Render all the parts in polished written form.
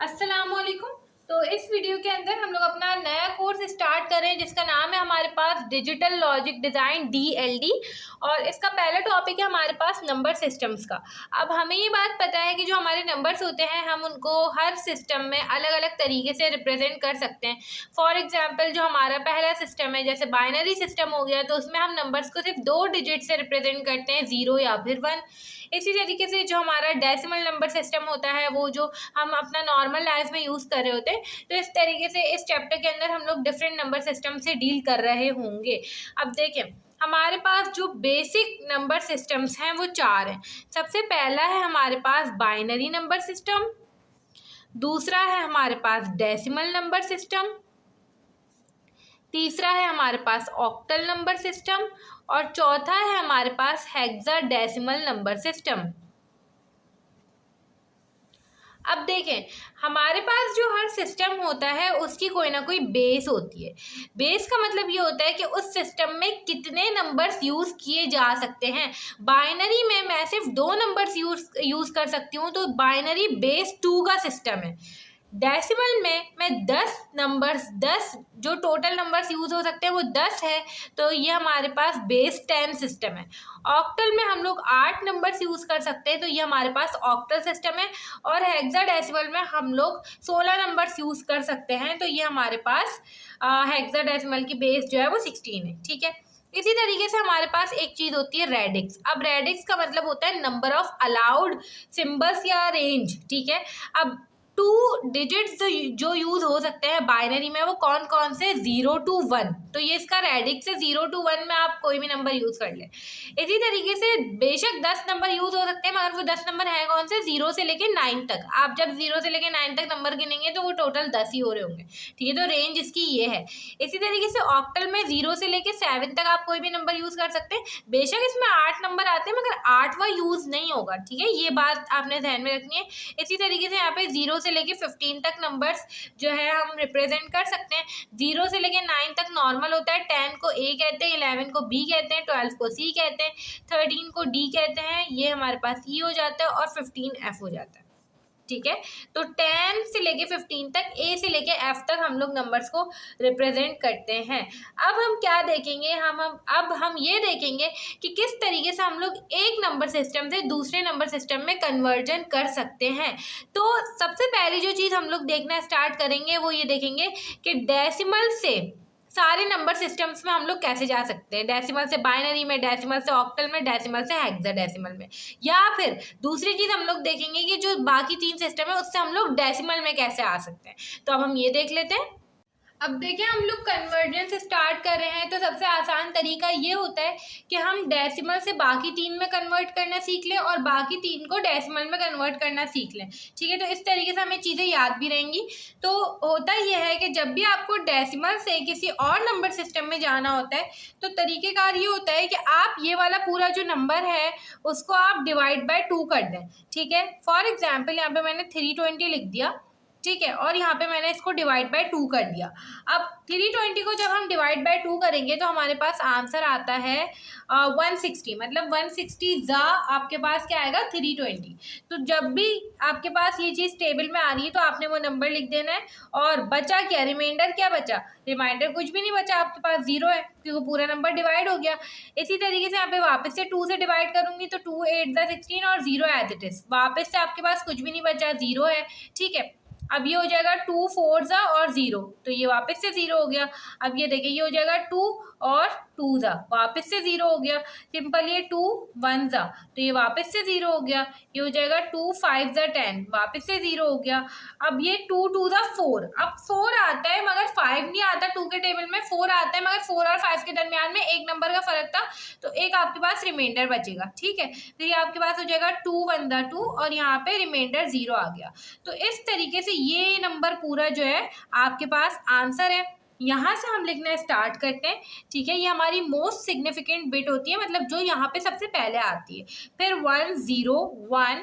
अस्सलामुअलैकुम। तो इस वीडियो के अंदर हम लोग अपना नया कोर्स स्टार्ट कर रहे हैं जिसका नाम है हमारे पास डिजिटल लॉजिक डिज़ाइन DLD। और इसका पहला टॉपिक है हमारे पास नंबर सिस्टम्स का। अब हमें ये बात पता है कि जो हमारे नंबर्स होते हैं हम उनको हर सिस्टम में अलग अलग तरीके से रिप्रेजेंट कर सकते हैं। फॉर एग्जांपल जो हमारा पहला सिस्टम है जैसे बाइनरी सिस्टम हो गया, तो उसमें हम नंबर्स को सिर्फ 2 डिजिट से रिप्रेजेंट करते हैं, 0 या फिर 1। इसी तरीके से जो हमारा डेसिमल नंबर सिस्टम होता है वो जो हम अपना नॉर्मल लाइफ में यूज़ कर रहे होते हैं, तो इस तरीके से इस चैप्टर के अंदर हम लोग डिफरेंट नंबर सिस्टम से डील कर रहे होंगे। अब देखें हमारे पास जो बेसिक नंबर सिस्टम्स हैं वो 4 हैं। सबसे पहला है हमारे पास बाइनरी नंबर सिस्टम, दूसरा है हमारे पास डेसिमल नंबर सिस्टम, तीसरा है हमारे पास ऑक्टल नंबर सिस्टम और चौथा है हमारे पास हेक्साडेसिमल नंबर सिस्टम। अब देखें हमारे पास जो हर सिस्टम होता है उसकी कोई ना कोई बेस होती है। बेस का मतलब ये होता है कि उस सिस्टम में कितने नंबर्स यूज़ किए जा सकते हैं। बाइनरी में मैं सिर्फ 2 नंबर्स यूज़ कर सकती हूँ, तो बाइनरी बेस 2 का सिस्टम है। डेसिमल में मैं 10 नंबर्स 10 जो टोटल नंबर्स यूज़ हो सकते हैं वो 10 है, तो ये हमारे पास बेस 10 सिस्टम है। ऑक्टल में हम लोग 8 नंबर्स यूज़ कर सकते हैं, तो ये हमारे पास ऑक्टल सिस्टम है। और हेक्साडेसिमल में हम लोग 16 नंबर्स यूज़ कर सकते हैं, तो ये हमारे पास हेक्साडेसिमल की बेस जो है वो 16 है। ठीक है, इसी तरीके से हमारे पास एक चीज़ होती है रेडिक्स। अब रेडिक्स का मतलब होता है नंबर ऑफ अलाउड सिम्बल्स या रेंज। ठीक है, अब 2 डिजिट्स जो यूज़ हो सकते हैं बाइनरी में वो कौन कौन से, 0 to 1, तो ये इसका रेडिक्स है। 0 to 1 में आप कोई भी नंबर यूज़ कर लें। इसी तरीके से बेशक 10 नंबर यूज़ हो सकते हैं, मगर वो 10 नंबर है कौन से, 0 से लेके 9 तक। आप जब 0 से लेके 9 तक नंबर गिनेंगे तो वो टोटल 10 ही हो रहे होंगे। ठीक है, तो रेंज इसकी ये है। इसी तरीके से ऑक्टल में 0 से लेके 7 तक आप कोई भी नंबर यूज़ कर सकते हैं। बेशक इसमें 8 नंबर आते हैं मगर 8वां यूज़ नहीं होगा। ठीक है, ये बात आपने ध्यान में रखनी है। इसी तरीके से यहाँ पे 0 से लेके 15 तक नंबर्स जो है हम रिप्रेजेंट कर सकते हैं। 0 से लेके 9 तक नॉर्मल होता है। 10 को A कहते हैं, 11 को B कहते हैं, 12 को C कहते हैं, 13 को D कहते हैं, ये हमारे पास E हो जाता है और 15 F हो जाता है। ठीक है, तो 10 से लेके 15 तक, A से लेके F तक हम लोग नंबर्स को रिप्रेजेंट करते हैं। अब हम क्या देखेंगे, हम ये देखेंगे कि किस तरीके से हम लोग एक नंबर सिस्टम से दूसरे नंबर सिस्टम में कन्वर्जन कर सकते हैं। तो सबसे पहली जो चीज़ हम लोग देखना स्टार्ट करेंगे वो ये देखेंगे कि डेसिमल से सारे नंबर सिस्टम्स में हम लोग कैसे जा सकते हैं। डेसिमल से बाइनरी में, डेसिमल से ऑक्टल में, डेसिमल से हेक्साडेसिमल में। या फिर दूसरी चीज़ हम लोग देखेंगे कि जो बाकी 3 सिस्टम है उससे हम लोग डेसिमल में कैसे आ सकते हैं। तो अब हम ये देख लेते हैं। अब देखिए हम लोग कन्वर्जेंस स्टार्ट कर रहे हैं, तो सबसे आसान तरीका ये होता है कि हम डेसिमल से बाकी 3 में कन्वर्ट करना सीख लें और बाकी 3 को डेसिमल में कन्वर्ट करना सीख लें। ठीक है, तो इस तरीके से हमें चीज़ें याद भी रहेंगी। तो होता यह है कि जब भी आपको डेसिमल से किसी और नंबर सिस्टम में जाना होता है तो तरीक़ेकार ये होता है कि आप ये वाला पूरा जो नंबर है उसको आप डिवाइड बाय 2 कर दें। ठीक है, फॉर एग्जाम्पल यहाँ पे मैंने 320 लिख दिया। ठीक है, और यहाँ पे मैंने इसको डिवाइड बाय 2 कर दिया। अब 320 को जब हम डिवाइड बाय 2 करेंगे तो हमारे पास आंसर आता है 160। मतलब 160 जा आपके पास क्या आएगा, 320। तो जब भी आपके पास ये चीज़ टेबल में आ रही है तो आपने वो नंबर लिख देना है। और बचा क्या, रिमाइंडर क्या बचा, रिमाइंडर कुछ भी नहीं बचा, आपके पास 0 है क्योंकि पूरा नंबर डिवाइड हो गया। इसी तरीके से यहाँ पे वापस से 2 से डिवाइड करूँगी तो 2 8 16 और 0 एज इट इज़। वापस से आपके पास कुछ भी नहीं बचा, 0 है। ठीक है, अब ये हो जाएगा 2 4 जा और 0, तो ये वापस से 0 हो गया। अब ये देखिए ये हो जाएगा 2 और 2 जा, वापस से 0 हो गया। सिंपल ये 2 1 जा, तो ये वापस से 0 हो गया। ये हो जाएगा 2 5 जा 10, वापस से 0 हो गया। अब ये 2 2 जा 4, अब 4 आता है मगर 5 नहीं आता 2 के टेबल में, 4 आता है मगर 4 और 5 के दरमियान में 1 नंबर का फर्क था, तो एक आपके पास रिमाइंडर बचेगा। ठीक है, फिर ये आपके पास हो जाएगा 2 1 जा 2 और यहाँ पे रिमाइंडर 0 आ गया। तो इस तरीके से ये नंबर पूरा जो है आपके पास आंसर है। यहाँ से हम लिखना स्टार्ट करते हैं। ठीक है, ये हमारी मोस्ट सिग्निफिकेंट बिट होती है, मतलब जो यहाँ पे सबसे पहले आती है। फिर 1 0 1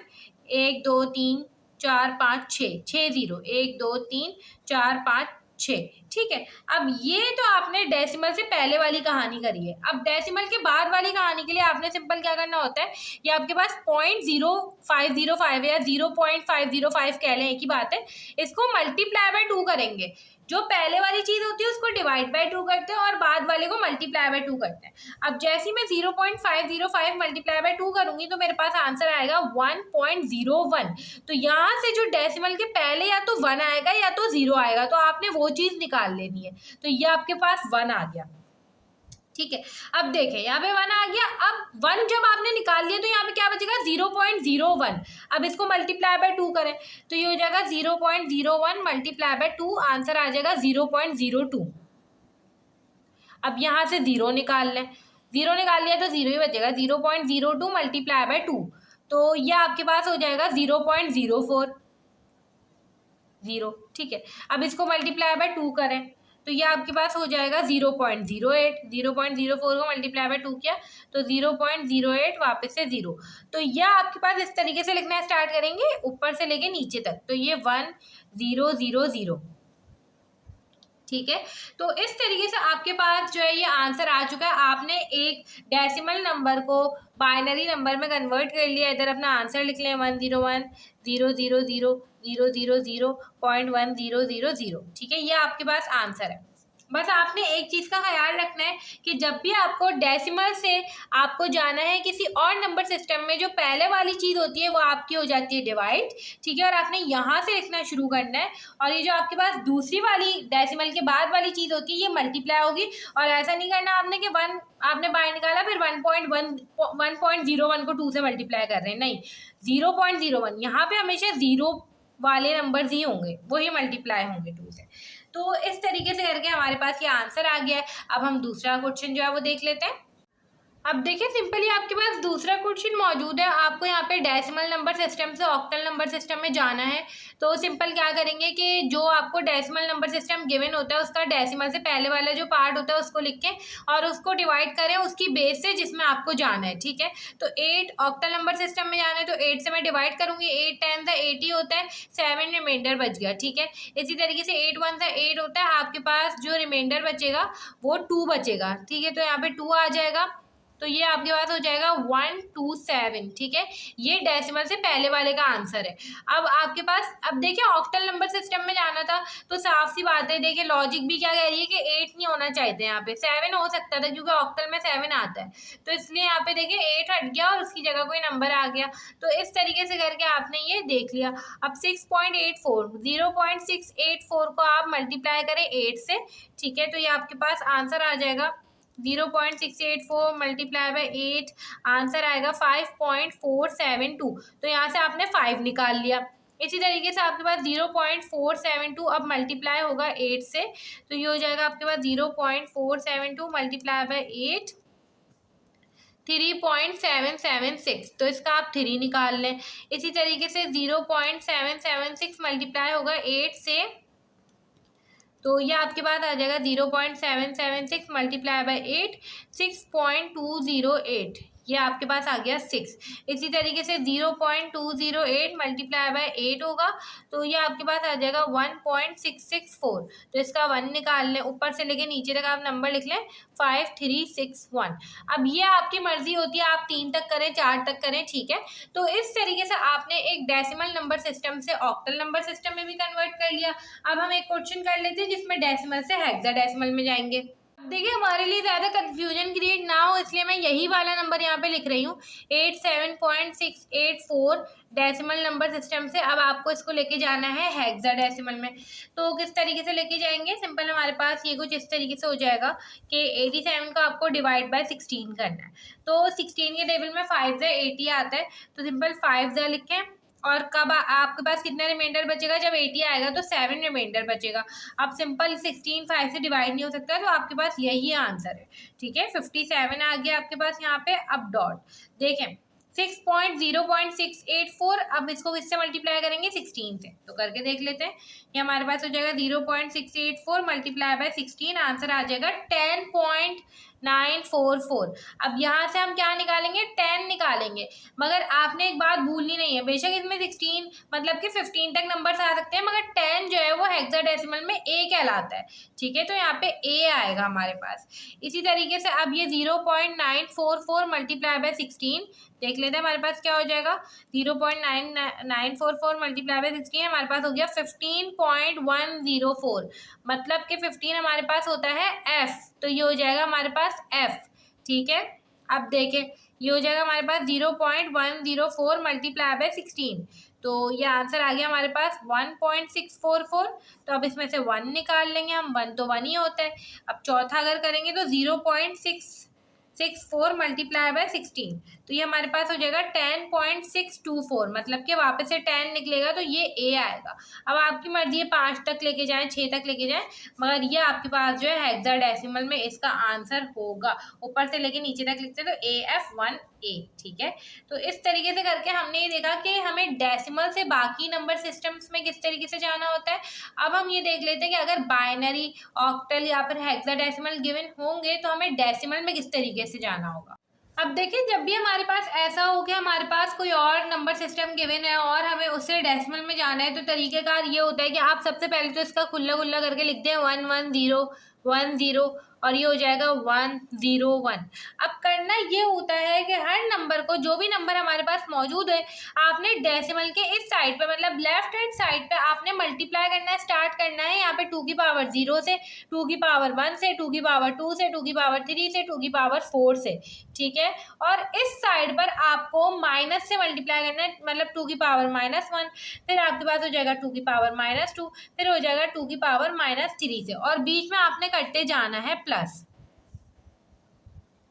1 2 3 4 5 6 6 0 1 2 3 4 5 6। ठीक है, अब ये तो आपने डेसिमल से पहले वाली कहानी करी है। अब डेसिमल के बाद वाली कहानी के लिए आपने सिंपल क्या करना होता है, ये आपके पास 0.0505 या 0.505 कह लें, एक ही बात है, इसको मल्टीप्लाई बाय 2 करेंगे। जो पहले वाली चीज होती है उसको डिवाइड बाय 2 करते हैं और बाद वाले को मल्टीप्लाई बाय 2 करते हैं। अब जैसे ही मैं 0.505 मल्टीप्लाई बाय 2 करूंगी तो मेरे पास आंसर आएगा 1.01। तो यहाँ से जो डेसिमल के पहले या तो 1 आएगा या तो 0 आएगा, तो आपने वो चीज निकाल लेनी है। तो ये आपके पास 1 आ गया। ठीक है, अब देखें यहाँ पे 1 आ गया। अब 1 जब आपने निकाल लिया तो यहाँ पे क्या बचेगा, 0.01। अब इसको मल्टीप्लाई बाय 2 करें तो ये हो जाएगा 0.01 मल्टीप्लाई बाय 2, आंसर आ जाएगा 0.02। अब यहाँ से 0 निकाल लें, 0 निकाल लिया तो 0 ही बचेगा, 0.02 मल्टीप्लाई बाय 2, तो ये आपके पास हो जाएगा 0.04। ठीक है, अब इसको मल्टीप्लाई बाय 2 करें तो ये आपके पास हो जाएगा 0.08। 0.04 को मल्टीप्लाई बाय 2 किया तो 0.08, वापस से 0। तो यह आपके पास इस तरीके से लिखना स्टार्ट करेंगे ऊपर से लेके नीचे तक, तो ये 1 0 0 0। ठीक है, तो इस तरीके से आपके पास जो है ये आंसर आ चुका है। आपने एक डेसिमल नंबर को बाइनरी नंबर में कन्वर्ट कर लिया। इधर अपना आंसर लिख लें 101 0 0 0 0 0 0.1000। ठीक है, ये आपके पास आंसर है। बस आपने एक चीज़ का ख्याल रखना है कि जब भी आपको डेसिमल से आपको जाना है किसी और नंबर सिस्टम में, जो पहले वाली चीज़ होती है वो आपकी हो जाती है डिवाइड। ठीक है, और आपने यहाँ से लिखना शुरू करना है, और ये जो आपके पास दूसरी वाली डेसिमल के बाद वाली चीज़ होती है ये मल्टीप्लाई होगी। और ऐसा नहीं करना आपने कि 1 आपने बाहर निकाला फिर 1.01 को 2 से मल्टीप्लाई कर रहे हैं, नहीं, 0.01। यहाँ पे हमेशा 0 वाले नंबर्स ही होंगे, वही मल्टीप्लाई होंगे 2 से। तो इस तरीके से करके हमारे पास ये आंसर आ गया है। अब हम दूसरा क्वेश्चन जो है वो देख लेते हैं। अब देखिए, सिंपली आपके पास दूसरा क्वेश्चन मौजूद है। आपको यहाँ पे डेसिमल नंबर सिस्टम से ऑक्टल नंबर सिस्टम में जाना है। तो सिंपल क्या करेंगे कि जो आपको डेसिमल नंबर सिस्टम गिवन होता है उसका डेसिमल से पहले वाला जो पार्ट होता है उसको लिख के और उसको डिवाइड करें उसकी बेस से जिसमें आपको जाना है। ठीक है, तो 8 ऑक्टल नंबर सिस्टम में जाना है तो 8 से मैं डिवाइड करूँगी। 8 10 सा 80 होता है, 7 रिमाइंडर बच गया। ठीक है, इसी तरीके से 8 1 सा 8 होता है, आपके पास जो रिमाइंडर बचेगा वो 2 बचेगा। ठीक है, तो यहाँ पे 2 आ जाएगा, तो ये आपके पास हो जाएगा 127। ठीक है, ये डेसिमल से पहले वाले का आंसर है। अब आपके पास, अब देखिए ऑक्टल नंबर सिस्टम में जाना था तो साफ सी बात है, देखिए लॉजिक भी क्या कह रही है कि 8 नहीं होना चाहिए था, यहाँ पे 7 हो सकता था क्योंकि ऑक्टल में 7 आता है। तो इसलिए यहाँ पे देखिए 8 हट गया और उसकी जगह कोई नंबर आ गया। तो इस तरीके से करके आपने ये देख लिया। अब 6.84 0.684 को आप मल्टीप्लाई करें 8 से। ठीक है, तो ये आपके पास आंसर आ जाएगा 0.684 मल्टीप्लाई बाय 8, आंसर आएगा 5.472। तो यहाँ से आपने 5 निकाल लिया। इसी तरीके से आपके पास 0.472 अब मल्टीप्लाई होगा 8 से, तो ये हो जाएगा आपके पास 0.472 मल्टीप्लाई बाय 8 3.776। तो इसका आप 3 निकाल लें। इसी तरीके से 0.776 मल्टीप्लाई होगा 8 से, तो ये आपके पास आ जाएगा 0.776 मल्टीप्लाई बाय 8 6.208। ये आपके पास आ गया 6। इसी तरीके से 0.208 मल्टीप्लाई बाय 8 होगा, तो ये आपके पास आ जाएगा 1.664। तो इसका 1 निकाल लें, ऊपर से लेके नीचे तक आप नंबर लिख लें 5361। अब ये आपकी मर्जी होती है, आप 3 तक करें 4 तक करें। ठीक है, तो इस तरीके से आपने एक डेसिमल नंबर सिस्टम से ऑक्टल नंबर सिस्टम में भी कन्वर्ट कर लिया। अब हम एक क्वेश्चन कर लेते हैं जिसमें डेसिमल से हेक्साडेसिमल में जाएंगे। देखिए, हमारे लिए ज़्यादा कंफ्यूजन क्रिएट ना हो इसलिए मैं यही वाला नंबर यहाँ पे लिख रही हूँ 87.684 डेसिमल नंबर सिस्टम से। अब आपको इसको लेके जाना है हेक्साडेसिमल में। तो किस तरीके से लेके जाएंगे, सिंपल हमारे पास ये कुछ इस तरीके से हो जाएगा कि 87 को आपको डिवाइड बाय 16 करना है। तो 16 के टेबल में 5 से 80 आता है, तो सिंपल 5 से लिखें और कब आपके पास कितना रिमाइंडर बचेगा, जब 80 आएगा तो 7 रिमाइंडर बचेगा। अब सिंपल 16 5 से डिवाइड नहीं हो सकता, तो आपके पास यही आंसर है। ठीक है, 57 आ गया आपके पास यहाँ पे। अब डॉट देखें 0.684, अब इसको किससे मल्टीप्लाई करेंगे 16 से, तो करके देख लेते हैं। ये हमारे पास हो जाएगा 0.684 मल्टीप्लाई बाय 16, आंसर आ जाएगा 944। अब यहाँ से हम क्या निकालेंगे, 10 निकालेंगे। मगर आपने एक बात भूलनी नहीं है, बेशक इसमें 16 मतलब कि 15 तक नंबर्स आ सकते हैं, मगर 10 जो है वो हेक्साडेसिमल में ए कहलाता है, ठीक है। तो यहाँ पे ए आएगा हमारे पास। इसी तरीके से अब ये 0.944 मल्टीप्लाई बाय 16 देख लेते हैं हमारे पास क्या हो जाएगा। 0.944 मल्टीप्लाई बाय 16 हमारे पास हो गया 15.104, मतलब कि 15 हमारे पास होता है एफ, तो ये हो जाएगा हमारे पास एफ, ठीक है। अब देखें ये हो जाएगा हमारे पास 0.104 मल्टीप्लाई बाय 16, तो ये आंसर आ गया हमारे पास 1.644। तो अब इसमें से 1 निकाल लेंगे हम, 1 तो 1 ही होता है। अब चौथा अगर करेंगे तो 0.664 मल्टीप्लाई बाय 16, तो ये हमारे पास हो जाएगा 10.624, मतलब कि वापस से 10 निकलेगा तो ये ए आएगा। अब आपकी मर्जी है 5 तक लेके जाएं, 6 तक लेके जाएं, मगर ये आपके पास जो है हेक्साडेसिमल में इसका आंसर होगा। ऊपर से लेके नीचे तक लिखते हैं तो AF1A, ठीक है। तो इस तरीके से करके हमने ये देखा कि हमें डेसिमल से बाकी नंबर सिस्टम्स में किस तरीके से जाना होता है। अब हम ये देख लेते हैं कि अगर बाइनरी, ऑक्टल या फिर हेक्साडेसिमल गिवन होंगे तो हमें डेसिमल में किस तरीके से जाना होगा। अब देखिए जब भी हमारे पास ऐसा हो कि हमारे पास कोई और नंबर सिस्टम गिवन है और हमें उससे डेसिमल में जाना है, तो तरीकेकार ये होता है कि आप सबसे पहले तो इसका खुला खुला करके लिखते हैं 11010 और ये हो जाएगा 101। अब करना ये होता है कि हर नंबर को, जो भी नंबर हमारे पास मौजूद है, आपने डेसिमल के इस साइड पे मतलब लेफ्ट हैंड साइड पे आपने मल्टीप्लाई करना स्टार्ट करना है। यहाँ पे 2 की पावर 0 से, 2 की पावर 1 से, 2 की पावर 2 से, 2 की पावर 3 से, 2 की पावर 4 से, ठीक है। और इस साइड पर आपको माइनस से मल्टीप्लाई करना है, मतलब 2 की पावर -1, फिर आपके पास हो जाएगा 2 की पावर -2, फिर हो जाएगा 2 की पावर -3 से, और बीच में आपने करते जाना है प्लस।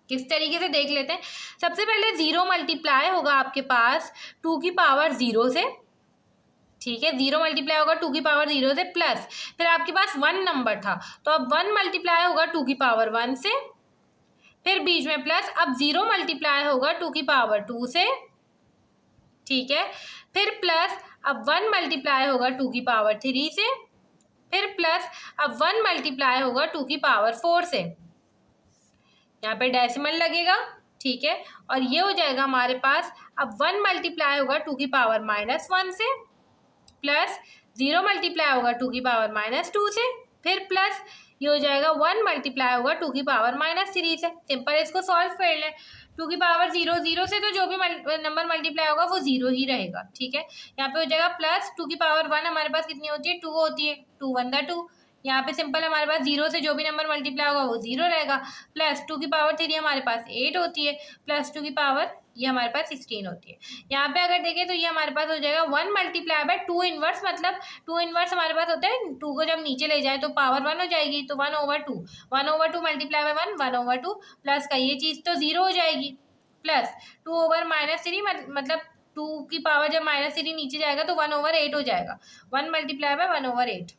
किस तरीके से देख लेते हैं। सबसे पहले 0 मल्टीप्लाई होगा आपके पास 2 की पावर 0 से, ठीक है। 0 मल्टीप्लाई होगा 2 की पावर 0 से प्लस, फिर आपके पास 1 नंबर था तो अब 1 मल्टीप्लाई होगा 2 की पावर 1 से, फिर बीच में प्लस, अब 0 मल्टीप्लाई होगा 2 की पावर 2 से, ठीक है। फिर प्लस, अब 1 मल्टीप्लाई होगा 2 की पावर 3 से, फिर प्लस, अब 1 मल्टीप्लाई होगा 2 की पावर 4 से। यहाँ पे डेसिमल लगेगा, ठीक है। और ये हो जाएगा हमारे पास, अब 1 मल्टीप्लाई होगा 2 की पावर -1 से, प्लस 0 मल्टीप्लाई होगा 2 की पावर -2 से, फिर प्लस ये हो जाएगा 1 मल्टीप्लाई होगा 2 की पावर -3 से। सिंपल इसको सॉल्व कर लें। 2 की पावर 0 से तो जो भी नंबर मल्टीप्लाई होगा वो 0 ही रहेगा, ठीक है। यहाँ पे हो जाएगा प्लस 2 की पावर 1 हमारे पास कितनी होती है, 2 होती है, 2 1 2। यहाँ पे सिंपल हमारे पास 0 से जो भी नंबर मल्टीप्लाई होगा वो 0 रहेगा, प्लस 2 की पावर 3 हमारे पास 8 होती है, प्लस 2 की पावर ये हमारे पास 16 होती है। यहाँ पे अगर देखें तो ये हमारे पास हो जाएगा 1 मल्टीप्लाई बाय 2 इनवर्स, मतलब 2 इनवर्स हमारे पास होता है, 2 को जब नीचे ले जाए तो पावर 1 हो जाएगी, तो 1/2, 1/2 मल्टीप्लाई बाय 1, 1/2 प्लस का ये चीज़ तो 0 हो जाएगी, प्लस 2/-3 मतलब 2 की पावर जब -3 नीचे जाएगा तो 1/8 हो जाएगा, 1 मल्टीप्लाई बाय 1/8,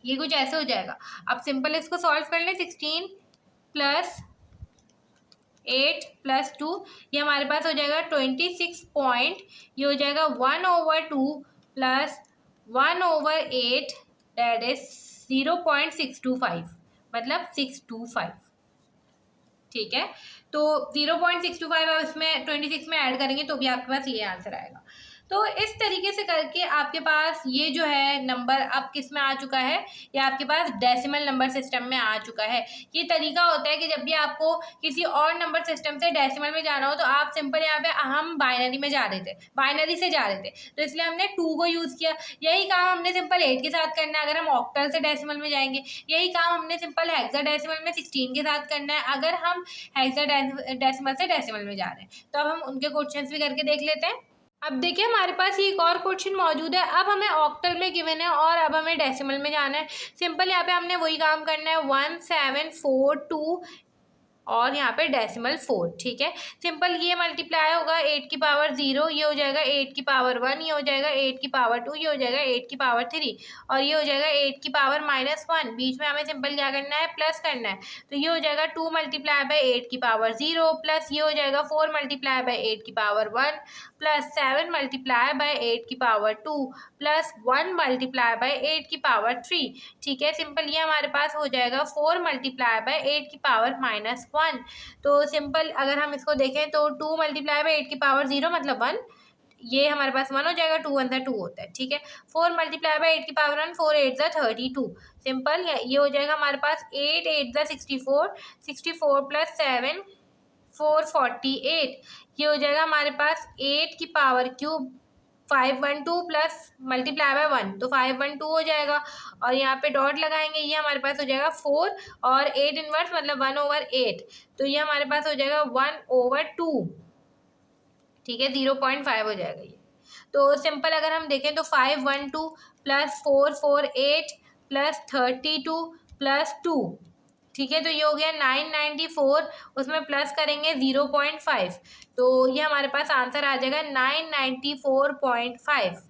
ये कुछ ऐसे हो जाएगा। अब सिंपल इसको सॉल्व कर लें। 16 + 8 + 2 ये हमारे पास हो जाएगा 26 पॉइंट, ये हो जाएगा 1/2 + 1/8 दैट इज 0.625, मतलब 625, ठीक है। तो 0.625 आप इसमें 26 में ऐड करेंगे तो भी आपके पास ये आंसर आएगा। तो इस तरीके से करके आपके पास ये जो है नंबर अब किस में आ चुका है, ये आपके पास डेसिमल नंबर सिस्टम में आ चुका है। ये तरीका होता है कि जब भी आपको किसी और नंबर सिस्टम से डेसिमल में जाना हो तो आप सिंपल यहाँ पे हम बाइनरी में जा रहे थे, बाइनरी से जा रहे थे तो इसलिए हमने 2 को यूज़ किया। यही काम हमने सिंपल 8 के साथ करना है अगर हम ऑक्टल से डेसिमल में जाएंगे। यही काम हमने सिंपल हेक्साडेसिमल में 16 के साथ करना है अगर हम हेक्साडेसिमल से डेसिमल में जा रहे हैं। तो अब हम उनके क्वेश्चंस भी करके देख लेते हैं। अब देखिए हमारे पास ये एक और क्वेश्चन मौजूद है। अब हमें ऑक्टल में गिवन है और अब हमें डेसिमल में जाना है। सिंपल यहाँ पे हमने वही काम करना है, 1742 और यहाँ पे डेसिमल 4, ठीक है। सिंपल ये मल्टीप्लाई होगा 8 की पावर 0, ये हो जाएगा 8 की पावर 1, ये हो जाएगा 8 की पावर 2, ये हो जाएगा 8 की पावर 3 और ये हो जाएगा 8 की पावर -1। बीच में हमें सिंपल क्या करना है, प्लस करना है। तो ये हो जाएगा 2 मल्टीप्लाई बाय 8 की पावर 0 प्लस ये हो जाएगा 4 मल्टीप्लाई बाय 8 की पावर 1 प्लस 7 मल्टीप्लाई बाय 8 की पावर 2 प्लस 1 मल्टीप्लाई बाय 8 की पावर 3, ठीक है। सिंपल ये हमारे पास हो जाएगा 4 मल्टीप्लाई बाय 8 की पावर -1। तो सिंपल अगर हम इसको देखें तो 2 मल्टीप्लाई बाय 8 की पावर 0 मतलब 1, ये हमारे पास 1 हो जाएगा, 2 1 2 होता है, ठीक है। 4 मल्टीप्लाई बाय 8 की पावर 1, 4 8 32। सिंपल ये हो जाएगा हमारे पास 8 8 64, 64 प्लस 7 448। ये हो जाएगा हमारे पास 8 की power cube 512 plus multiply by 1 तो 512 हो जाएगा और यहाँ पे डॉट लगाएंगे, ये हमारे पास हो जाएगा 4 और 8 इनवर्स मतलब 1/8, तो ये हमारे पास हो जाएगा 1/2, ठीक है। 0.5 हो जाएगा ये। तो सिंपल अगर हम देखें तो 512 प्लस 448 प्लस 32 प्लस 2, ठीक है। तो ये हो गया 994, उसमें प्लस करेंगे 0.5 तो ये हमारे पास आंसर आ जाएगा 994.5,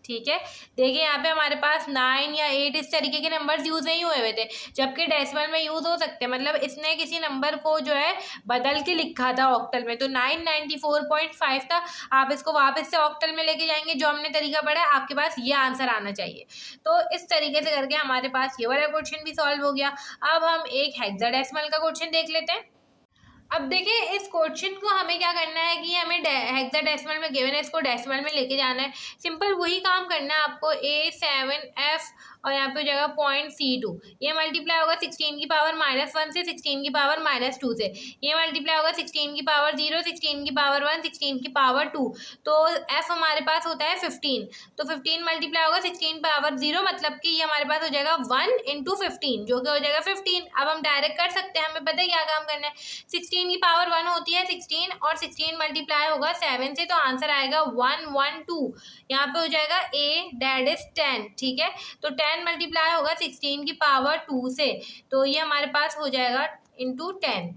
ठीक है। देखिए यहाँ पे हमारे पास 9 या 8 इस तरीके के नंबर्स यूज नहीं हुए हुए थे, जबकि डेसिमल में यूज हो सकते हैं। मतलब इसने किसी नंबर को जो है बदल के लिखा था ऑक्टल में, तो 994.5 था। आप इसको वापस से ऑक्टल में लेके जाएंगे, जो हमने तरीका पढ़ा है, आपके पास ये आंसर आना चाहिए। तो इस तरीके से करके हमारे पास ये वाला क्वेश्चन भी सॉल्व हो गया। अब हम एक हेक्साडेसिमल का क्वेश्चन देख लेते हैं। अब देखिए इस क्वेश्चन को हमें क्या करना है कि हमें हेक्साडेसिमल में गिवन है, इसको डेसिमल में लेके जाना है। सिंपल वही काम करना है आपको। A7F और यहाँ पे हो जाएगा .C2, ये मल्टीप्लाई होगा 16 की पावर -1 से 16 की पावर -2 से, ये मल्टीप्लाई होगा 16 की पावर 0, 16 की पावर 1, 16 की पावर 2, तो F हमारे पास होता है 15, तो 15 मल्टीप्लाई होगा 16 पावर 0 मतलब कि ये हमारे पास हो जाएगा 1 × 15 जो कि हो जाएगा 15। अब हम डायरेक्ट कर सकते हैं, हमें पता है क्या काम करना है। 16 की पावर 1 होती है 16 और 16 मल्टीप्लाई होगा 7 से, तो आंसर आएगा 112। यहाँ पे हो जाएगा A दैट इज 10, ठीक है। तो 10 मल्टीप्लाई होगा 16 की पावर 2 से, तो ये हमारे पास हो जाएगा × 10,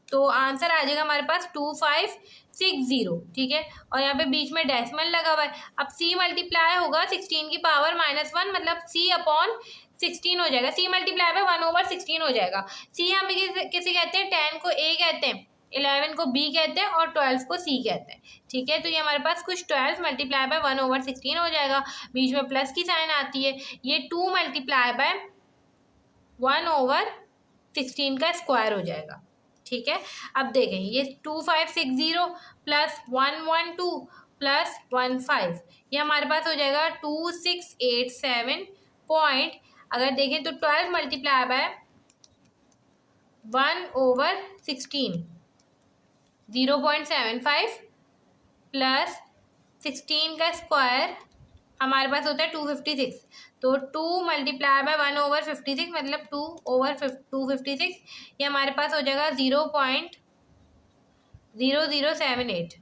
तो आंसर आ जाएगा हमारे पास 2560, ठीक है। और यहाँ पे बीच में डेसिमल लगा हुआ है। अब C मल्टीप्लाई होगा 16 की पावर -1 मतलब C/16 हो जाएगा। C मल्टीप्लाई बाय 1/16 हो जाएगा। C हमें किसे कहते हैं, 10 को A कहते हैं, 11 को B कहते हैं और 12 को C कहते हैं, ठीक है। तो ये हमारे पास कुछ 12 मल्टीप्लाई बाय 1/16 हो जाएगा, बीच में प्लस की साइन आती है। ये 2 मल्टीप्लाई बाय 1/16 का स्क्वायर हो जाएगा, ठीक है। अब देखें ये 2560 प्लस 112 प्लस 15, ये हमारे पास हो जाएगा 2687 पॉइंट। अगर देखें तो 12 मल्टीप्लाई बाय 1/16 0.75 प्लस 16 का स्क्वायर हमारे पास होता है 256, तो 2 मल्टीप्लाई बाय 1/56 मतलब 2/256, ये हमारे पास हो जाएगा 0.0078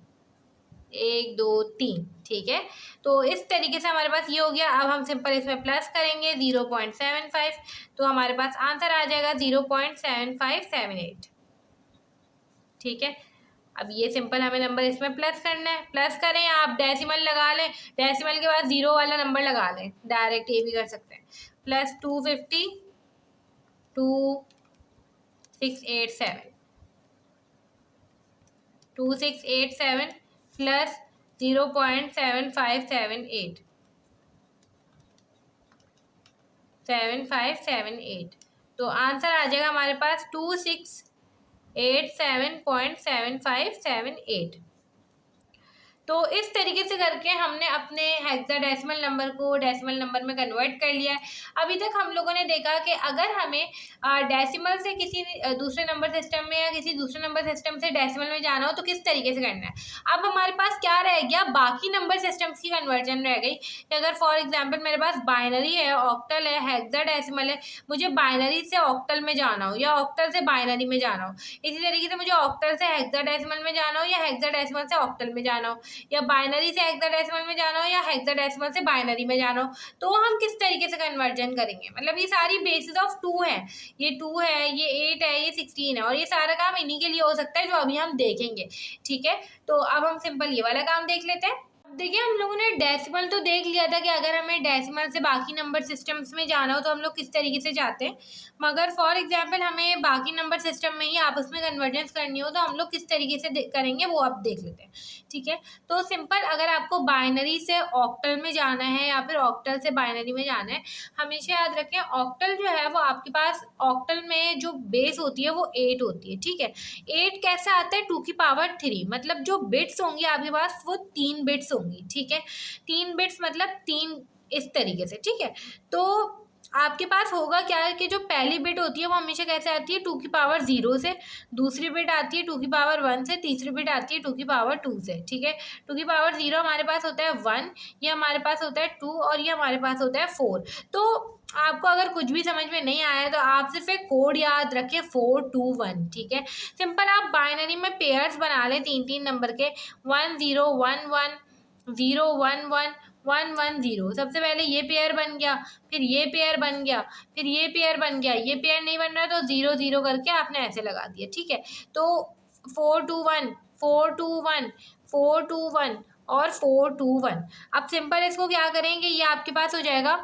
1 2 3, ठीक है। तो इस तरीके से हमारे पास ये हो गया। अब हम सिंपल इसमें प्लस करेंगे 0.75, तो हमारे पास आंसर आ जाएगा 0.7578, ठीक है। अब ये सिंपल हमें नंबर इसमें प्लस करना है, प्लस करें आप डेसिमल लगा लें, डेसिमल के बाद 0 वाला नंबर लगा लें, डायरेक्ट ये भी कर सकते हैं। प्लस 250 2687 2687 प्लस 0.7578 तो आंसर आ जाएगा हमारे पास 2687.7578। तो इस तरीके से करके हमने अपने हेक्साडेसिमल नंबर को डेसिमल नंबर में कन्वर्ट कर लिया है। अभी तक हम लोगों ने देखा कि अगर हमें डेसिमल से किसी दूसरे नंबर सिस्टम में या किसी दूसरे नंबर सिस्टम से डेसिमल में जाना हो तो किस तरीके से करना है। अब हमारे पास क्या रह गया, बाकी नंबर सिस्टम्स की कन्वर्जन रह गई कि अगर फॉर एग्जाम्पल मेरे पास बाइनरी है, ऑक्टल है, हेक्साडेसिमल है, मुझे बाइनरी से ऑक्टल में जाना हो या ऑक्टल से बाइनरी में जाना हो, इसी तरीके से मुझे ऑक्टल से हेक्साडेसिमल में जाना हो या हेक्साडेसिमल से ऑक्टल में जाना हो। या बाइनरी से हेक्साडेसिमल में जाना हो या हेक्साडेसिमल से बाइनरी में जाना हो, तो हम किस तरीके से कन्वर्जन करेंगे। मतलब ये सारी बेसिस ऑफ 2 है, ये 2 है, ये 8 है, ये 16 है, और ये सारा काम इन्हीं के लिए हो सकता है जो अभी हम देखेंगे। ठीक है, तो अब हम सिंपल ये वाला काम देख लेते हैं। देखिए हम लोगों ने डेसिमल तो देख लिया था कि अगर हमें डेसिमल से बाकी नंबर सिस्टम्स में जाना हो तो हम लोग किस तरीके से जाते हैं, मगर फॉर एग्जांपल हमें बाकी नंबर सिस्टम में ही आपस में कन्वर्जेंस करनी हो तो हम लोग किस तरीके से करेंगे वो अब देख लेते हैं। ठीक है, तो सिंपल अगर आपको बाइनरी से ऑक्टल में जाना है या फिर ऑक्टल से बाइनरी में जाना है, हमेशा याद रखें ऑक्टल जो है वो आपके पास ऑक्टल में जो बेस होती है वो 8 होती है। ठीक है, 8 कैसे आता है, 2 की पावर 3, मतलब जो बिट्स होंगी आपके पास वो 3 बिट्स होंगी। ठीक है, 3 बिट्स मतलब 3 इस तरीके से। ठीक है, तो आपके पास होगा क्या है कि जो पहली बिट होती है वो हमेशा कैसे आती है, 2 की पावर 0 से, दूसरी बिट आती है 2 की पावर 1 से, तीसरी बिट आती है 2 की पावर 2 से। ठीक है, 2 की पावर 0 हमारे पास होता है 1, ये हमारे पास होता है 2 और ये हमारे पास होता है 4। तो आपको अगर कुछ भी समझ में नहीं आया तो आप सिर्फ एक कोड याद रखें 421। ठीक है, सिंपल आप बाइनरी में पेयर्स बना लें 3-3 नंबर के, 1 0 1 1 0 1 1 1 1 0। सबसे पहले ये पेयर बन गया, फिर ये पेयर बन गया, फिर ये पेयर बन गया, ये पेयर नहीं बन रहा तो 0 0 करके आपने ऐसे लगा दिया। ठीक है, तो 4 2 1 4 2 1 4 2 1 और 4 2 1। अब सिंपल इसको क्या करेंगे, ये आपके पास हो जाएगा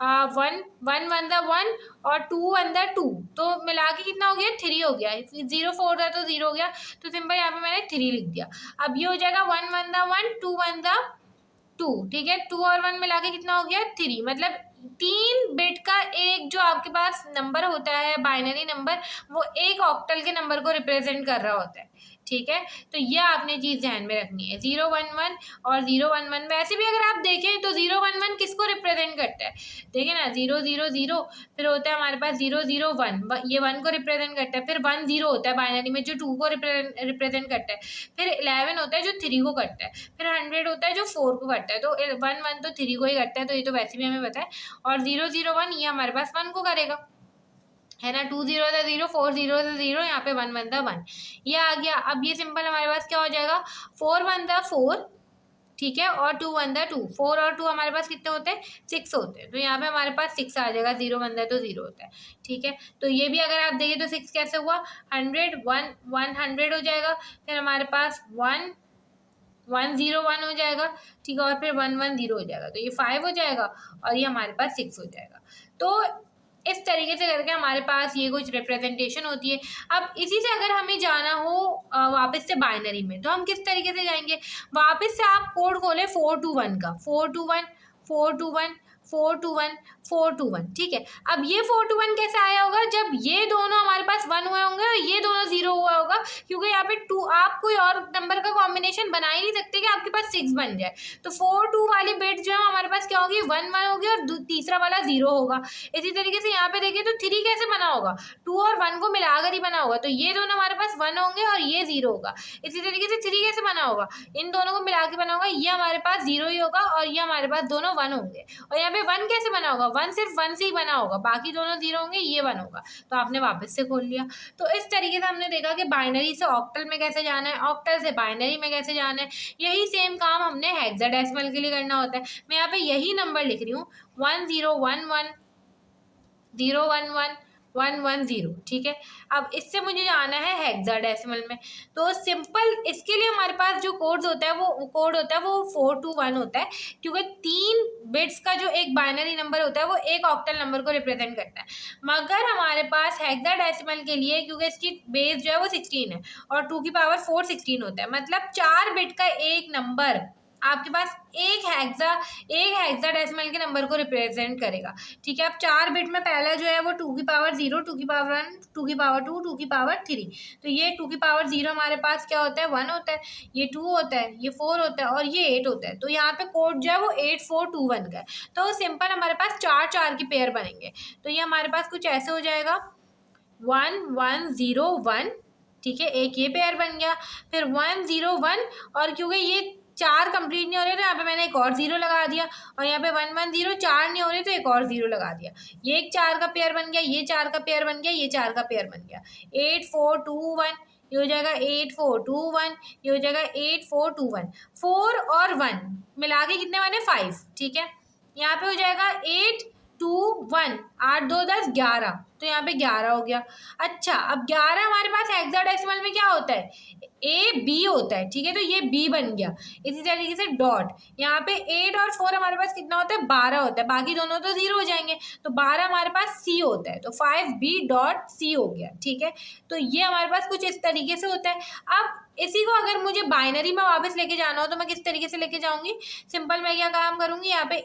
1 1 1 द 1 और 2 1 द 2, तो मिला के कितना हो गया, 3 हो गया। 0 4 था तो 0 हो गया, तो सिंपल यहाँ पे मैंने 3 लिख दिया। अब ये हो जाएगा 1 1 द 1 2 1 द 2। ठीक है, 2 और 1 मिला के कितना हो गया, 3। मतलब 3 बिट का एक जो आपके पास नंबर होता है बाइनरी नंबर, वो एक ऑक्टल के नंबर को रिप्रेजेंट कर रहा होता है। ठीक है, तो ये आपने चीज ध्यान में रखनी है, 0 1 1 और 0 1 1। वैसे भी अगर आप देखें तो 0 1 1 किसको रिप्रेजेंट करता है, देखिए ना, 0 0 0, फिर होता है हमारे पास 0 0 1, ये 1 को रिप्रेजेंट करता है, फिर 1 0 होता है बाइनरी में जो 2 को रिप्रेजेंट करता है, फिर 11 होता है जो 3 को करता है, फिर 100 होता है जो 4 को करता है, तो 1 1 तो 3 को ही करता है, तो ये तो वैसे भी हमें पता है। और 0 0 1 ये हमारे पास 1 को करेगा, है ना, 2 0 था 0, 4 0 था 0, यहाँ पे 1 1 था 1, ये आ गया। अब ये सिंपल हमारे पास क्या हो जाएगा, 4 1 था 4, ठीक है, और 2 1 था 2, 4 और 2 हमारे पास कितने होते हैं, 6 होते हैं, तो यहाँ पे हमारे पास 6 आ जाएगा, 0 1 था तो 0 होता है। ठीक है, तो ये भी अगर आप देखें तो 6 कैसे हुआ, 100 1 100 हो जाएगा, फिर हमारे पास 1 1 0 1 हो जाएगा। ठीक है, और फिर 1 1 0 हो जाएगा, तो ये 5 हो जाएगा और ये हमारे पास 6 हो जाएगा। तो इस तरीके से करके हमारे पास ये कुछ रिप्रेजेंटेशन होती है। अब इसी से अगर हमें जाना हो वापस से बाइनरी में, तो हम किस तरीके से जाएंगे, वापस से आप कोड खोले 421 का, 421 421 421 421। ठीक है, अब ये 421 कैसे आया होगा, जब ये दोनों हमारे पास 1 हुए होंगे और ये दोनों 0 हुआ होगा, क्योंकि यहाँ पे 2 आप कोई और नंबर का कॉम्बिनेशन बना ही नहीं सकते कि आपके पास 6 बन जाए। तो 4 2 वाली बिट जो है हमारे पास क्या होगी, 1 1 होगी और तीसरा वाला 0 होगा। इसी तरीके से यहाँ पे देखिए तो 3 कैसे बना होगा, 2 और 1 को मिलाकर ही बना होगा, तो ये दोनों हमारे पास 1 होंगे और ये 0 होगा। इसी तरीके से 3 कैसे बना होगा, इन दोनों को मिला के बना होगा, ये हमारे पास 0 ही होगा और ये हमारे पास दोनों 1 होंगे। और यहाँ पे 1 कैसे बना होगा, 1 सिर्फ 1 से ही बना होगा, बाकी दोनों 0 होंगे, ये 1 होगा, तो आपने वापस से खोल लिया। तो इस तरीके से हमने देखा कि बाइनरी से ऑक्टल में कैसे जाना है, ऑक्टल से बाइनरी में कैसे जाना है। यही सेम काम हमने हेक्साडेसिमल के लिए करना होता है। मैं यहाँ पे यही नंबर लिख रही हूँ, 1 0 1 1 0 1 1 1 1 0। ठीक है, अब इससे मुझे जाना है हेक्साडेसिमल में, तो सिंपल इसके लिए हमारे पास जो कोड्स होता है वो कोड होता है वो 421 होता है, क्योंकि 3 बिट्स का जो एक बाइनरी नंबर होता है वो एक ऑक्टल नंबर को रिप्रेजेंट करता है। मगर हमारे पास हेक्साडेसिमल के लिए, क्योंकि इसकी बेस जो है वो 16 है और 2 की पावर 4 16 होता है, मतलब 4 बिट का एक नंबर आपके पास एक हेक्साडेसिमल के नंबर को रिप्रेजेंट करेगा। ठीक है, अब 4 बिट में पहला जो है वो 2 की पावर 0 2 की पावर 1 2 की पावर 2 2 की पावर 3, तो ये 2 की पावर 0 हमारे पास क्या होता है, 1 होता है, ये 2 होता है, ये 4 होता है और ये 8 होता है। तो यहाँ पे कोड जो है वो 8421 का है। तो सिंपल हमारे पास 4 4 की पेयर बनेंगे, तो ये हमारे पास कुछ ऐसे हो जाएगा 1 1 0 1। ठीक है, एक ये पेयर बन गया, फिर 1 0 1, और क्योंकि ये 4 कंप्लीट नहीं हो रहे तो यहाँ पे मैंने एक और 0 लगा दिया, और यहाँ पे 1 1 0 4 नहीं हो रहे तो एक और 0 लगा दिया। ये एक 4 का पेयर बन गया, ये 4 का पेयर बन गया, ये 4 का पेयर बन गया, 8 4 2 1 ये हो जाएगा 8421, ये हो जाएगा 8421। 4 और 1 मिला के कितने बने 5, ठीक है। यहाँ पे हो जाएगा 821, 8 2 10 11, तो यहाँ पे 11 हो गया। अच्छा, अब 11 हमारे पास हेक्साडेसिमल में क्या होता है, ए बी होता है, ठीक है, तो ये बी बन गया। इसी तरीके से डॉट, यहाँ पे 8 और 4 हमारे पास कितना होता है, 12 होता है, बाकी दोनों तो 0 हो जाएंगे, तो 12 हमारे पास सी होता है, तो 5b.c हो गया, ठीक है। तो ये हमारे पास कुछ इस तरीके से होता है। अब इसी को अगर मुझे बाइनरी में वापस लेके जाना हो तो मैं किस तरीके से लेके जाऊंगी, सिंपल मैं क्या काम करूंगी, यहाँ पे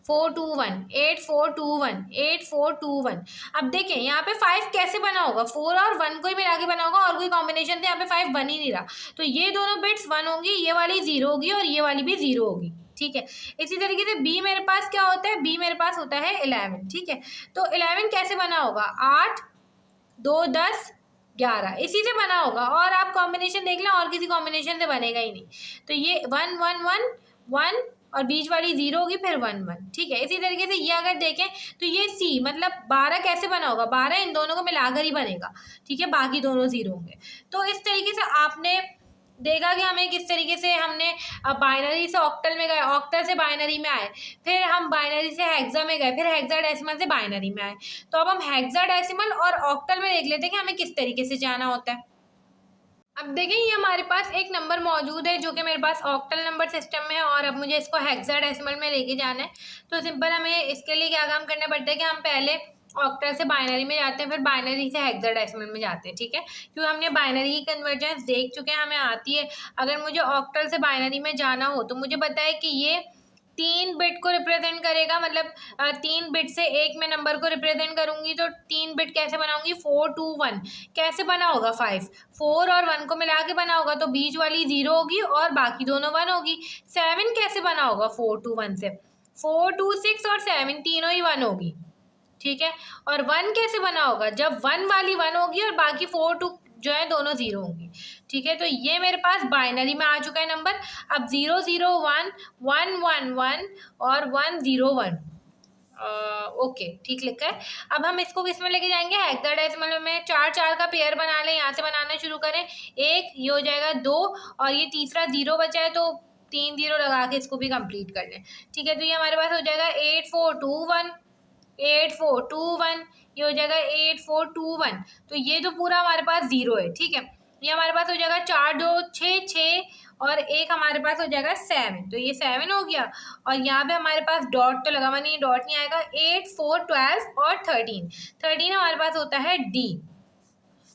8421, 8421, 8421। अब देखें यहाँ पे 5 कैसे बना होगा, 4 और 1 को ही मिला के बना होगा, और कोई कॉम्बिनेशन थे, यहाँ पे 5 बन ही नहीं रहा, तो ये दोनों बिट्स 1 होंगी, ये वाली 0 होगी और ये वाली भी 0 होगी, ठीक है। इसी तरीके से बी मेरे पास क्या होता है, बी मेरे पास होता है 11, ठीक है। तो 11 कैसे बना होगा, 8 2 10 11, इसी से बना होगा, और आप कॉम्बिनेशन देख लें, और किसी कॉम्बिनेशन से बनेगा ही नहीं। तो ये 1 1 1 1 और बीच वाली 0 होगी, फिर 1 1, ठीक है। इसी तरीके से ये अगर देखें तो ये सी मतलब 12 कैसे बना होगा, 12 इन दोनों को मिलाकर ही बनेगा, ठीक है, बाकी दोनों 0 होंगे। तो इस तरीके से आपने देखा कि हमें किस तरीके से हमने बाइनरी से ऑक्टल में गए, ऑक्टल से बाइनरी में आए, फिर हम बाइनरी से हेक्सा में गए, फिर हेक्साडेसिमल से बाइनरी में आए। तो अब हम हेक्साडेसिमल और ऑक्टल में देख लेते हैं कि हमें किस तरीके से जाना होता है। अब देखें ये हमारे पास एक नंबर मौजूद है जो कि मेरे पास ऑक्टल नंबर सिस्टम में है, और अब मुझे इसको हेक्साडेसिमल में लेके जाना है। तो सिंपल हमें इसके लिए क्या काम करना पड़ता है कि हम पहले ऑक्टल से बाइनरी में जाते हैं, फिर बाइनरी से हेक्साडेसिमल में जाते हैं, ठीक है, क्योंकि हमने बाइनरी की कन्वर्जेंस देख चुके हैं, हमें आती है। अगर मुझे ऑक्टल से बाइनरी में जाना हो तो मुझे पता है कि ये 3 बिट को रिप्रेजेंट करेगा, मतलब 3 बिट से एक मैं नंबर को रिप्रेजेंट करूंगी, तो 3 बिट कैसे बनाऊंगी, 4 2 1 कैसे बना होगा, 5 4 और 1 को मिला के बना होगा, तो बीच वाली 0 होगी और बाकी दोनों 1 होगी। 7 कैसे बना होगा, 4 2 1 से, 4 2 6 और 7 तीनों ही 1 होगी, ठीक है। और 1 कैसे बना होगा, जब 1 वाली 1 होगी और बाकी 4 2 जो है दोनों 0 होंगी, ठीक है। तो ये मेरे पास बाइनरी में आ चुका है नंबर। अब 0 0 1 1 1 1 और 1 0 1, ओके, ठीक लिखा है। अब हम इसको किस में लेके जाएंगे, हेक्साडेसिमल में। 4 4 का पेयर बना लें, यहाँ से बनाना शुरू करें। एक ये हो जाएगा 2, और ये तीसरा 0 बचा है, तो 3 0 लगा के इसको भी कंप्लीट कर लें, ठीक है। तो ये हमारे पास हो जाएगा 8 4 2 1, 8 4 2 1, ये हो जाएगा 8 4 2 1। तो ये तो पूरा हमारे पास 0 है, ठीक है। ये हमारे पास हो जाएगा 4 2 6 6, और एक हमारे पास हो जाएगा 7, तो ये 7 हो गया। और यहाँ पे हमारे पास डॉट तो लगा हुआ नहीं, डॉट नहीं आएगा। 8 4 12 और 13 हमारे पास होता है डी।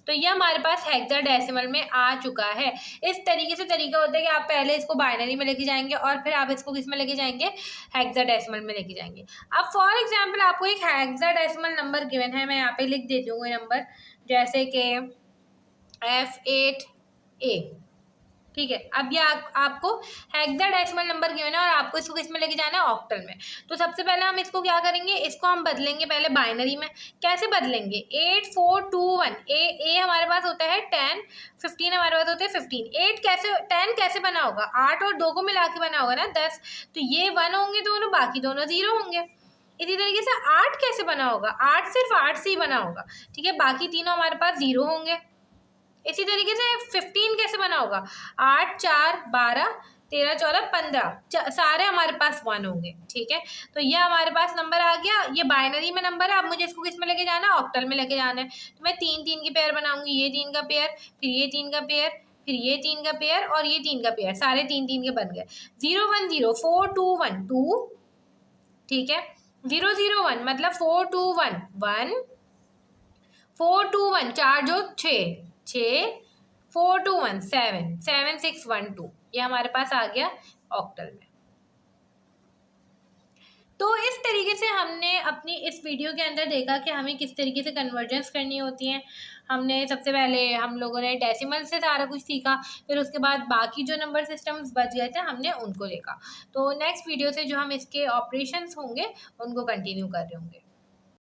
तो ये हमारे पास हेक्साडेसिमल में आ चुका है। इस तरीके से तरीका होता है कि आप पहले इसको बाइनरी में लेके जाएंगे और फिर आप इसको किस में लेके जाएंगे, हेक्साडेसिमल में लेके जाएंगे। अब फॉर एग्जांपल आपको एक हेक्साडेसिमल नंबर गिवन है, मैं यहाँ पे लिख देती हूँ कोई नंबर, जैसे कि F8A, ठीक है। अब ये आपको हेक्साडेसिमल नंबर गिवन है और आपको इसको किस में लेके जाना है, ऑक्टल में। तो सबसे पहले हम इसको क्या करेंगे, इसको हम बदलेंगे पहले बाइनरी में। कैसे बदलेंगे, 8 4 2 1, ए हमारे पास होता है 10, 15 हमारे पास होते हैं 15। 8 कैसे 10 कैसे बना होगा, 8 और 2 को मिला के बना होगा ना 10, तो ये 1 होंगे दोनों, बाकी दोनों 0 होंगे। इसी तरीके से 8 कैसे बना होगा, 8 सिर्फ 8 से ही बना होगा, ठीक है, बाकी तीनों हमारे पास 0 होंगे। इसी तरीके से 15 कैसे बना होगा, 8 4 12 13 14 15, सारे हमारे पास 1 होंगे, ठीक है। तो ये हमारे पास नंबर आ गया, ये बाइनरी में नंबर है। अब मुझे इसको किस में लेके जाना है, ऑक्टल में लेके जाना है। तो मैं 3 3 की पेयर बनाऊंगी, ये 3 का पेयर, फिर ये 3 का पेयर, फिर ये 3 का पेयर और ये 3 का पेयर, सारे 3 3 के बन गए। 0 1 0 4 2 1 2, ठीक है। 0 0 1 मतलब 4 2 1 1, 4 2 1 4 जो 6 6, 4 2 1 7 7 6 1 2, ये हमारे पास आ गया ऑक्टल में। तो इस तरीके से हमने अपनी इस वीडियो के अंदर देखा कि हमें किस तरीके से कन्वर्जेंस करनी होती है। हमने सबसे पहले हम लोगों ने डेसिमल से सारा कुछ सीखा, फिर उसके बाद बाकी जो नंबर सिस्टम्स बच गए थे हमने उनको देखा। तो नेक्स्ट वीडियो से जो हम इसके ऑपरेशंस होंगे उनको कंटिन्यू कर रहे होंगे।